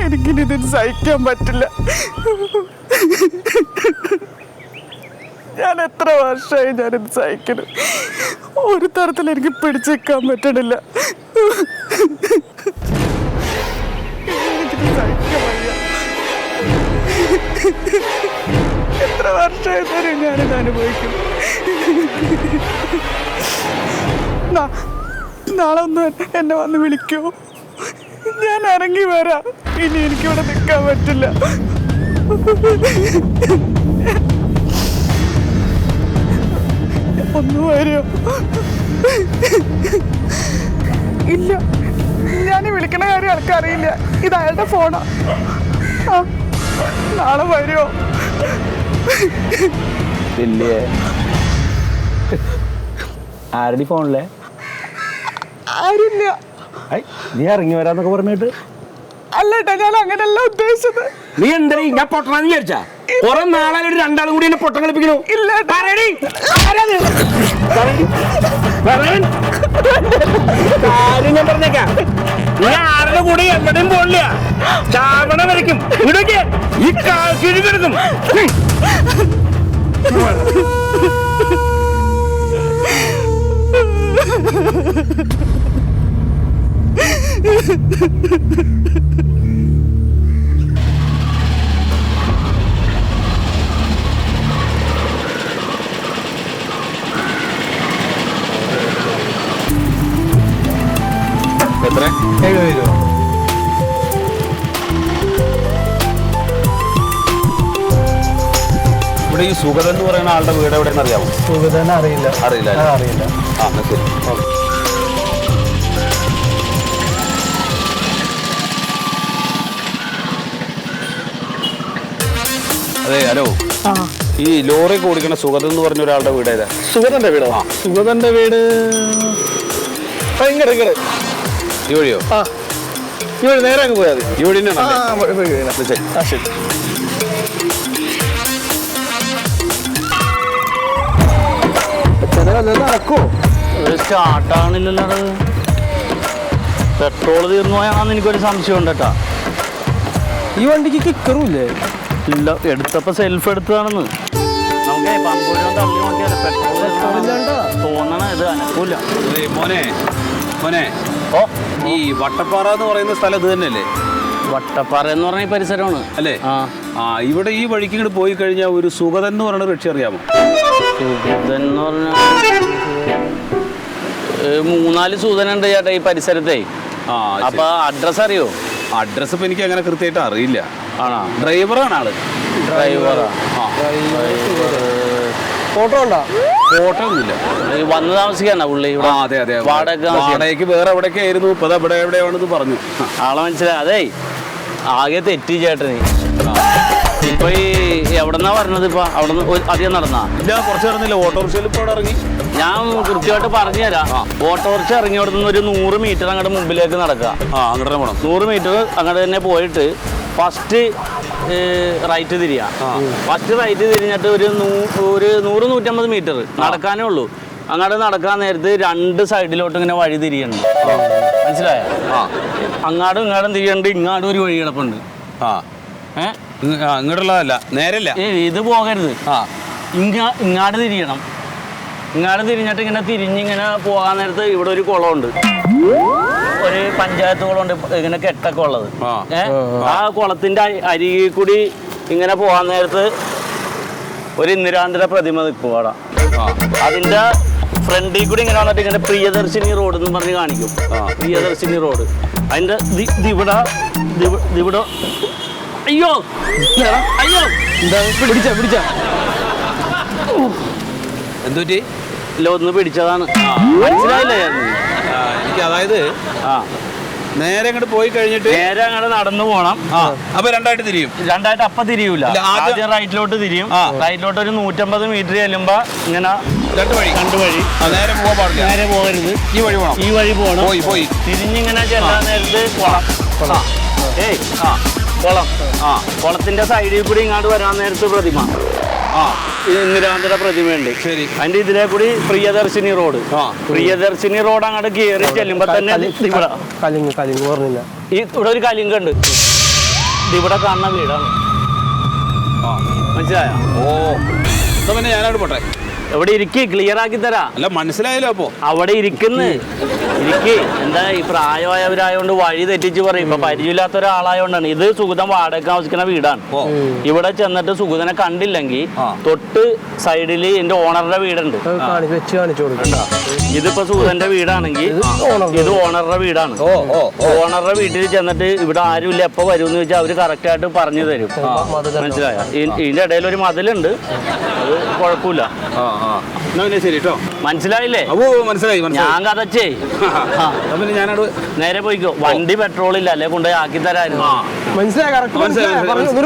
എനിക്കിനി ഇതിന് സഹിക്കാൻ പറ്റില്ല. ഞാൻ എത്ര വർഷമായി ഞാനിത് സഹിക്കുന്നു. ഒരു തരത്തിൽ എനിക്ക് പിടിച്ചേക്കാൻ പറ്റണില്ല. എനിക്കിത് സഹിക്കാൻ വയ്യ. എത്ര വർഷമായി തരും ഞാനിത് അനുഭവിക്കുന്നു. നാളെ ഒന്ന് എന്നെ വന്ന് വിളിക്കൂ. ഞാൻ ഇറങ്ങി വരാം. ഇനി എനിക്കിവിടെ നിൽക്കാൻ പറ്റില്ല. ഒന്ന് വരുമോ? ഇല്ല, ഞാൻ വിളിക്കണ കാര്യം ആൾക്കറിയില്ല. ഇത് അയാളുടെ ഫോണാ. നാളെ വരുമോ? ആരുടെ ഫോണിലെ? ആരില്ല. നീ ഇറങ്ങി വരാന്നൊക്കെ പറഞ്ഞിട്ട്. അല്ലേട്ടാ, ഞാൻ അങ്ങനെയല്ല ഉദ്ദേശിച്ചത്. നീ എന്താ ഞാൻ പൊട്ടണെന്ന് വിചാരിച്ചാ? കുറെ നാളെ രണ്ടാളും കൂടി എന്നെ പൊട്ടം കളിപ്പിക്കണു. കാര്യം ഞാൻ പറഞ്ഞേക്കാം. നീ ആരുടെ കൂടെ എവിടെയും പോണില്ല. ചാവണ വരയ്ക്കും ഇവിടേക്ക് ഈ കിഴി കിടക്കും. എത്ര? 70 രൂപ. ഇവിടെ ഈ സുഗതൻ എന്ന് പറയുന്ന ആളുടെ വീട് എവിടെയെന്ന് അറിയാമോ? സുഗതൻ അറിയില്ല. അറിയില്ല. അറിയില്ല. ആ ശരി. അതെ, ഹലോ. ഈ ലോറി ഓടിക്കണ സുഗതൻ എന്ന് പറഞ്ഞ ഒരാളുടെ വീട് ഏതാ? സുഗതന്റെ വീടോ? സുഗതന്റെ വീട് ഇങ്ങട് ഈ വഴിയോ? ഈ വഴി നേരെ അങ്ങ് പോയാൽ മതി. ഈ വഴി തന്നെയാണ്. ശരി. നടക്കോ? സ്റ്റാർട്ടാണില്ലല്ലോ. പെട്രോൾ തീർന്നു പോയാണെന്ന് എനിക്കൊരു സംശയം ഉണ്ട് കേട്ടാ. ഈ വണ്ടിക്ക് കിക്കറുമില്ലേ? ഇല്ല, എടുത്തപ്പോ സെൽഫ് എടുത്തതാണെന്ന്. നമുക്ക് പമ്പൂരം തള്ളി നോക്കിയാലോ പെട്രോൾ തോന്നണ ഇത് അനക്കൂല. മോനെ ഓ, ഈ വട്ടപ്പാറ എന്ന് പറയുന്ന സ്ഥലം ഇത് തന്നെയല്ലേ? വട്ടപ്പാറ എന്ന് പറഞ്ഞ ഈ പരിസരമാണ് അല്ലേ? ആ, ഇവിടെ ഈ വഴിക്ക് ഇങ്ങോട്ട് പോയി കഴിഞ്ഞാൽ ഒരു സുഗതൻ എന്ന് പറയുന്ന രക്ഷ അറിയാമോ? സുഗതൻ എന്ന് പറഞ്ഞ 3-4 സൂതനുണ്ട് ചേട്ടാ ഈ പരിസരത്തെ. അപ്പൊ അഡ്രസ് അറിയോ? അഡ്രസ് ഇപ്പൊ എനിക്ക് അങ്ങനെ കൃത്യമായിട്ട് അറിയില്ല. ആണോ? ഡ്രൈവറാണ് ആള്. ഡ്രൈവറാ? ഫോട്ടോ ഉണ്ടോ? ഫോട്ടോ ഒന്നുമില്ല. വന്ന് താമസിക്കാനാ പുള്ളി? അതെ അതെ. വാടകയ്ക്ക് വേറെ എവിടെയൊക്കെ ആയിരുന്നു, ഇപ്പൊ ഇവിടെ എവിടെയാണെന്ന് പറഞ്ഞു. ആളെ മനസ്സിലായി. അതേ ആകെ തെറ്റി ചേട്ടന്. ഇപ്പൊ ഈ എവിടെന്നാ പറഞ്ഞത്? ഇപ്പൊ അവിടെ അധികം നടന്നാ? ഇല്ല, കുറച്ച് നടന്നില്ല. ഓട്ടോറിക്ഷയിൽ ഇപ്പോൾ അവിടെ ഇറങ്ങി. ഞാൻ കൃത്യമായിട്ട് പറഞ്ഞു തരാം. ഓട്ടോറിക്ഷ ഇറങ്ങി അവിടെ നിന്ന് ഒരു 100 മീറ്റർ അങ്ങോട്ട് മുമ്പിലേക്ക് നടക്കുക. അങ്ങോട്ട് തന്നെ പോകണം. 100 മീറ്റർ അങ്ങോട്ട് തന്നെ പോയിട്ട് ഫസ്റ്റ് റൈറ്റ് തിരിയാ. ഫസ്റ്റ് റൈറ്റ് തിരിഞ്ഞിട്ട് ഒരു 100-150 മീറ്റർ നടക്കാനേ ഉള്ളൂ. അങ്ങോട്ട് നടക്കാൻ നേരത്ത് 2 സൈഡിലോട്ട് ഇങ്ങനെ വഴി തിരിയണം. മനസ്സിലായോ? അങ്ങാടും ഇങ്ങാടും തിരിയണ്ട്. ഇങ്ങാടും ഒരു വഴി കിടപ്പുണ്ട്. ഇങ്ങോട്ടുള്ളതല്ല, നേരല്ല. ഇത് പോകരുത്. ഇങ്ങാട് തിരിയണം. ഇങ്ങാട് തിരിഞ്ഞിട്ട് ഇങ്ങനെ തിരിഞ്ഞിങ്ങനെ പോകാൻ നേരത്ത് ഇവിടെ ഒരു കുളമുണ്ട്. ഒരു പഞ്ചായത്ത് കുളമുണ്ട്, ഇങ്ങനെ കെട്ടൊക്കെ ഉള്ളത്. ആ കുളത്തിന്റെ അരികിൽ കൂടി ഇങ്ങനെ പോകാൻ നേരത്ത് ഒരു ഇന്ദിരാന്തര പ്രതിമ നിൽക്കും അവിടെ. അതിന്റെ ഫ്രണ്ടിൽ കൂടി ഇങ്ങനെ വന്നിട്ട് ഇങ്ങനെ പ്രിയദർശിനി റോഡ് എന്ന് പറഞ്ഞ് കാണിക്കും. പ്രിയദർശിനി റോഡ്. അതിന്റെ ഇവിടെ അയ്യോ അയ്യോ പിടിച്ച എന്തുപറ്റി? ഇല്ല, ഒന്ന് പിടിച്ചതാണ്. മനസ്സിലായില്ലേ? എനിക്ക് അതായത് നേരെ അങ്ങോട്ട് പോയി കഴിഞ്ഞിട്ട് നേരെ അങ്ങോട്ട് നടന്നു പോണം. അപ്പൊ രണ്ടായിട്ട് തിരിയും. രണ്ടായിട്ട് അപ്പൊ തിരിയൂല. ആദ്യം റൈറ്റിലോട്ട് തിരിയും. റൈറ്റിലോട്ട് ഒരു 150 മീറ്റർ ചെല്ലുമ്പോ ഇങ്ങനെ രണ്ട് വഴി നേരെ പോകാൻ പാടില്ല. നേരെ പോകരുത്. ഈ വഴി പോകണം. ഈ വഴി പോകണം. പോയി തിരിഞ്ഞിങ്ങനെ ചെല്ലാൻ നേരത്ത് കുളം. കുളം. കുളത്തിന്റെ സൈഡിൽ കൂടി ഇങ്ങോട്ട് വരാൻ നേരത്ത് പ്രതിമ. ഇന്ദിരാന്തര പ്രതിമയുണ്ട്. ശരി. അതിന്റെ ഇതിലെ കൂടി പ്രിയദർശിനി റോഡ്. പ്രിയദർശിനി റോഡ് അങ്ങോട്ട് കയറി ചെല്ലുമ്പോ തന്നെ ഇവിടെ കലിങ് പറഞ്ഞില്ല. ഇവിടെ ഒരു കലിങ്കുണ്ട്. ഇവിടെ കാണുന്ന വീടാണ്. മനസ്സിലായോ? ഓ എന്നാ പിന്നെ ഞാനവിടെ പോട്ടെ. എവിടെ ഇരിക്ക്, ക്ലിയർ ആക്കി തരാ. അല്ല മനസ്സിലായല്ലോ അപ്പോ. അവിടെ ഇരിക്ക്. എന്താ ഈ പ്രായമായവരായോണ്ട് വഴി തെറ്റിച്ച് പറയും. ഇപ്പൊ പരിചയമില്ലാത്ത ഒരാളായോണ്ടാണ്. ഇത് സുഗതൻ വാടക താമസിക്കുന്ന വീടാണ്. ഇവിടെ ചെന്നിട്ട് സുഗതനെ കണ്ടില്ലെങ്കിൽ തൊട്ട് സൈഡില് എന്റെ ഓണറുടെ വീടുണ്ട്. ഇതിപ്പോ സുഗതന്റെ വീടാണെങ്കിൽ ഇത് ഓണറുടെ വീടാണ്. ഓണറുടെ വീട്ടിൽ ചെന്നിട്ട് ഇവിടെ ആരുമില്ല എപ്പോ വരും എന്ന് ചോദിച്ചാൽ അവര് കറക്റ്റ് ആയിട്ട് പറഞ്ഞു തരും. മനസ്സിലായോ? ഇതിന്റെ ഇടയിൽ ഒരു മതിലുണ്ട്, അത് കുഴപ്പമില്ല. ശരി കേട്ടോ, മനസ്സിലായില്ലേ? മനസ്സിലായി. ഞാൻ കഥച്ചേ ഞാനോട് നേരെ പോയിക്കോ. വണ്ടി പെട്രോൾ ഇല്ല, അല്ലെ കൊണ്ടുപോയി ആക്കി തരായിരുന്നു.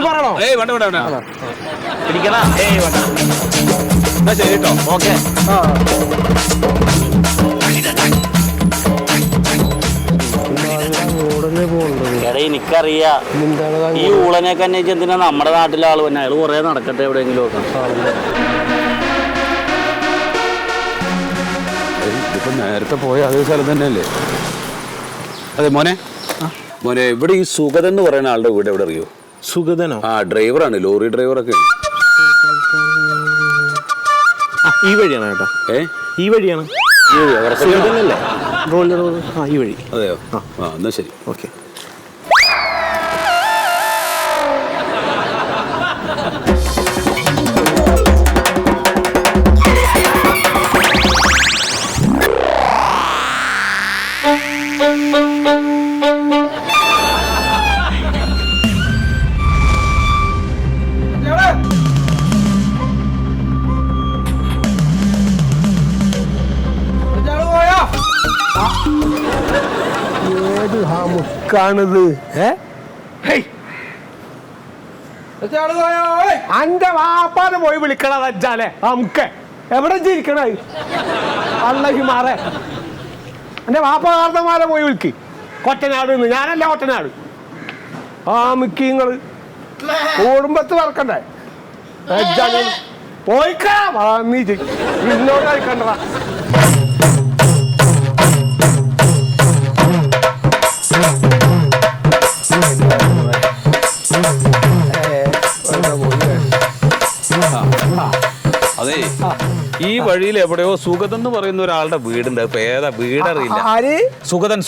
പറയണോ? ഏയ് വേണ്ട വേണ്ട വേണ്ട പിടിക്കണ. എന്നാ ശരി കേട്ടോ. ഓക്കെ. എടാ എനിക്കറിയാ ഈ ഊളനെയൊക്കെ അന്വേഷിച്ച് എന്തിനാ നമ്മുടെ നാട്ടിലെ ആള് തന്നെ. അയാൾ കുറെ നടക്കട്ടെ എവിടെയെങ്കിലും ഒക്കെ. ഇതിപ്പോ നേരത്തെ പോയ അതേ സ്ഥലം തന്നെയല്ലേ? അതെ മോനെ, മോനെ ഇവിടെ ഈ സുഗതൻ എന്ന് പറയുന്ന ആളുടെ വീട് എവിടെ അറിയോ? സുഗതനോ? ആ ഡ്രൈവറാണ്, ലോറി ഡ്രൈവറൊക്കെ. ഈ വഴിയാണ് കേട്ടോ. ഈ വഴിയാണ്. സുഗതനല്ലേ? ഈ വഴി. അതെയോ? ആ എന്നാ ശരി. ഓക്കെ. ാണിത് അന്റെ വാപ്പാനെ പോയി വിളിക്കണത് അജ്ജാലെ. നമുക്ക് എവിടെ ഇരിക്കണ അല്ലഹി മാറേ. എന്റെ വാപ്പ കാർത്തമാരെ പോയി വിളിക്ക്. കൊറ്റനാട് നിന്ന് ഞാനല്ല കൊറ്റനാട്. മിക്കങ്ങള് കുടുംബത്ത് വറക്കണ്ടേ? പോയിക്കാ നീച്ച് ഇന്നോട് കളിക്കണ്ടടാ. അതെ, ഈ വഴിയിൽ എവിടെയോ സുഗതൻ എന്ന് പറയുന്ന ഒരാളുടെ വീടുണ്ട്. ഇപ്പൊ ഏതാ വീടറിയില്ല. സുഗതൻ.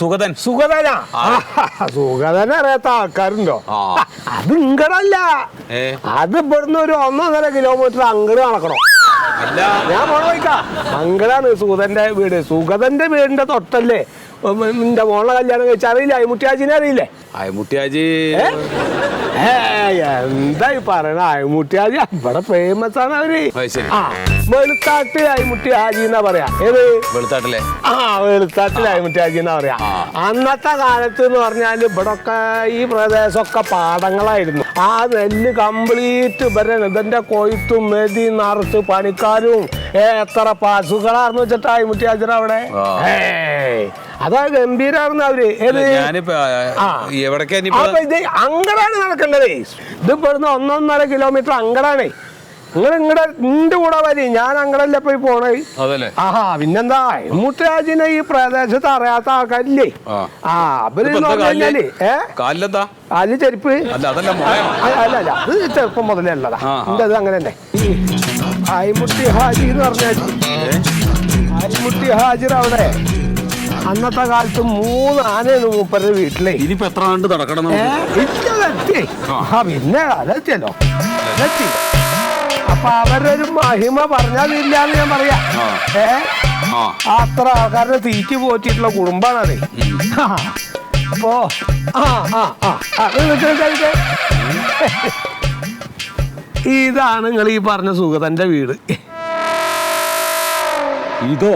സുഗതനാ? സുഗതനെ അറിയാത്ത ആൾക്കാരുണ്ടോ? അത് ഇങ്ങടല്ല, അത് ഇവിടുന്ന് ഒരു 1.5 കിലോമീറ്റർ അങ്ങട് നടക്കണം. ഞാൻ പോയിക്കാ. അങ്ങടാണ് സുഗതന്റെ വീട്. സുഗതന്റെ വീടിന്റെ തൊട്ടല്ലേ നിന്റെ മോളെ കല്യാണം കഴിച്ച. അറിയില്ല അയ്മുട്ടിയാജിനെ? അറിയില്ലേ അയ്മുട്ടിയാജി? എന്തായി പറയണ? അയ്മുട്ടിയാജി ഇവിടെ ഫേമസ് ആണ്. അവര് വെളുത്താട്ട് അയ്മുട്ടിയാജി എന്നാ പറയാ. ഏത് വെളുത്താട്ടിലെ? വെളുത്താട്ടിലെ അയ്മുട്ടിയാജി എന്നാ പറയാ. അന്നത്തെ കാലത്ത് എന്ന് പറഞ്ഞാല് ഇവിടൊക്കെ ഈ പ്രദേശമൊക്കെ പാടങ്ങളായിരുന്നു. ആ നെല്ല് കംപ്ലീറ്റ് ഇവരാണ്. ഇതിന്റെ കൊയ്ത്തും മെതി നിറച്ച് പണിക്കാരും എത്ര പശുക്കളാർന്ന് വെച്ചിട്ട് അയ്മുട്ടിയാജിന് അവിടെ. അതാ ഗംഭീരാർന്ന് അവര്. അങ്ങടാണ് നടക്കേണ്ടത്. ഇത് ഇവിടുന്ന് 1.5 കിലോമീറ്റർ അങ്ങടാണേ. നിങ്ങൾ നിന്റെ കൂടെ വരി. ഞാൻ അങ്ങടല്ലേ പോയി പോണേ. പിന്നെന്താ മുട്ടുരാജിനെ ഈ പ്രദേശത്ത് അറിയാത്ത ആൾക്കാരില്ലേ? അവരെന്ന് പറഞ്ഞാല് കാലില് ചെരുപ്പ് അല്ല, അത് ചെറുപ്പം മുതലേ ഉള്ളതാ. എന്റെ അത് അങ്ങനെ തന്നെ. അയ്മുട്ടി ഹാജി എന്ന് പറഞ്ഞാൽ അയ്മുട്ടി ഹാജിർ അവിടെ അന്നത്തെ കാലത്ത് 3 ആനയാണ് മൂപ്പരുടെ വീട്ടിലെ. ഇനിയിപ്പോ എത്ര കണ്ട് നടക്കണം? പിന്നെ അതെത്തിയല്ലോ. അപ്പൊ അവരൊരു മഹിമ പറഞ്ഞാലില്ലാന്ന് ഞാൻ പറയാ. അത്ര ആൾക്കാരുടെ തീറ്റി പോറ്റിട്ടുള്ള കുടുംബാണത്. അപ്പോ ഇതാണ് നിങ്ങൾ ഈ പറഞ്ഞ സുഗതന്റെ വീട്. ഇതോ?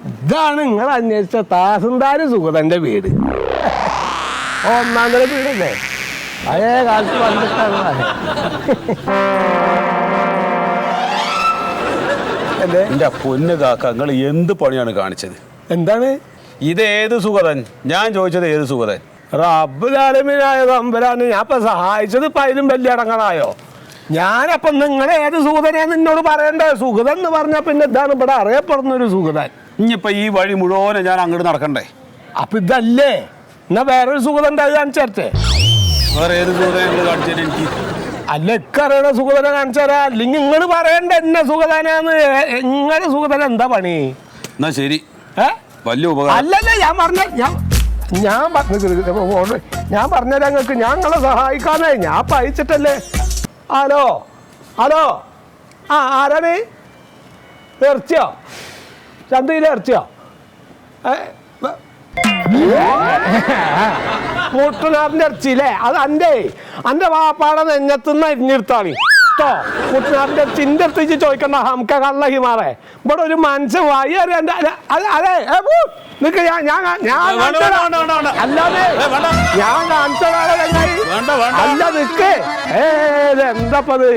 ഇതാണ് നിങ്ങൾ അന്വേഷിച്ച താസിന്ദാര് സുഗതന്റെ വീട്. 1-ാം തരം വീടല്ലേ? പഴയ കാലത്ത് വന്നിട്ടാണ്. എന്റെ പൊന്ന് കാക്ക, നിങ്ങൾ എന്ത് പണിയാണ് കാണിച്ചത്? എന്താണ് ഇതേത് സുഗതൻ? ഞാൻ ചോദിച്ചത് ഏത് സുഗതൻ? റബ്ബുലാലമീനായ തമ്പുരാന് ഞാൻ ഇപ്പൊ സഹായിച്ചത് ഇപ്പൊ അതിലും വലിയ അടങ്ങണായോ? ഞാനപ്പം നിങ്ങൾ ഏത് സുഗതനെയാന്ന് എന്നോട് പറയണ്ടേ? സുഗതൻ എന്ന് പറഞ്ഞാൽ പിന്നെ ഇതാണ് ഇവിടെ അറിയപ്പെടുന്ന ഒരു സുഗതൻ. ഇനിയിപ്പോ ഈ വഴി മുഴുവനെ ഞാൻ അങ്ങോട്ട് നടക്കണ്ടേ? അപ്പൊ ഇതല്ലേ? എന്നാ വേറൊരു സുഗതൻ കാണിച്ചേർത്തേ. വേറെ ഏത് സുഖത ഞങ്ങൾ കാണിച്ചാൽ എനിക്ക് അല്ല ഇക്കറിയണ സുഖതന കാണിച്ചാരാ അല്ലെങ്കിൽ നിങ്ങൾ പറയണ്ട എന്നെ സുഖതനാന്ന്. ഇങ്ങനെ സുഖതന എന്താ പണി? എന്നാ ശരി, ഏ വലിയ ഉപകാരം. അല്ലല്ല ഞാൻ പറഞ്ഞുതരാം നിങ്ങൾക്ക്. ഞാൻ നിങ്ങളെ സഹായിക്കാനേ ഞാൻ പയച്ചിട്ടല്ലേ. ഹലോ ഹലോ, ആ ആരാണ്? ഇറച്ചിയോ? ചന്തയിലെ ഇറച്ചിയോ? മുട്ടനാടിന്റെ ഇറച്ചിയില്ലേ? അത് എൻ്റെ വാപ്പാടെ നെഞ്ഞത്തുനിന്ന് അരിഞ്ഞെടുത്താണ് കേട്ടോ. മുട്ടനാടിന്റെ ഇറച്ചി എൻ്റെ അടുത്ത് ചോദിക്കണ്ട. ഹംക കള്ള ഹിമാറേ, ഇവിടെ ഒരു മനുഷ്യൻ വായി അറിയാണ്ട്. അതെ നിക്ക് അല്ലാതെ ഞാൻ കാണിച്ചതാണ്. അല്ല നിക്ക്, എന്താപ്പത്?